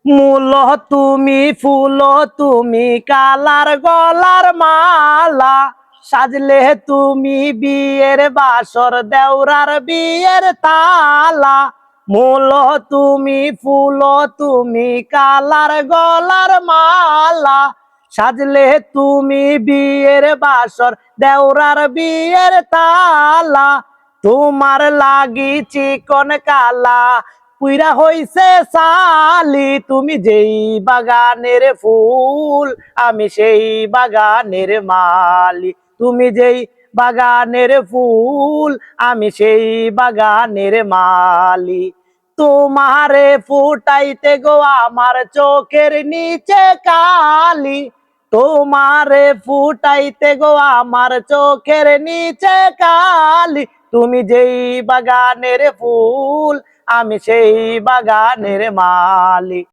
মূল তুমি ফুল তুমি কালার গলার মালা, সাজলে তুমি বিয়ের বাসর দেওরার বিয়ের তালা। মূল তুমি ফুল তুমি কালার গলার মালা, সাজলে তুমি বিয়ের বাসর দেওরার বিয়ের তালা। তোমার লাগি চিকন কালা পুইরা হইছে সালি, তুমি যেই বাগানের ফুল আমি সেই বাগানের মালি। তুমি যেই বাগানের ফুল আমি সেই বাগানের মালি। তোমারে ফুটাইতে গো আমার চোখের নিচে কালি, তোমারে ফুটাইতে গো আমার চোখের নিচে কালি। তুমি যেই বাগানের ফুল আমি সেই বাগানের মালি।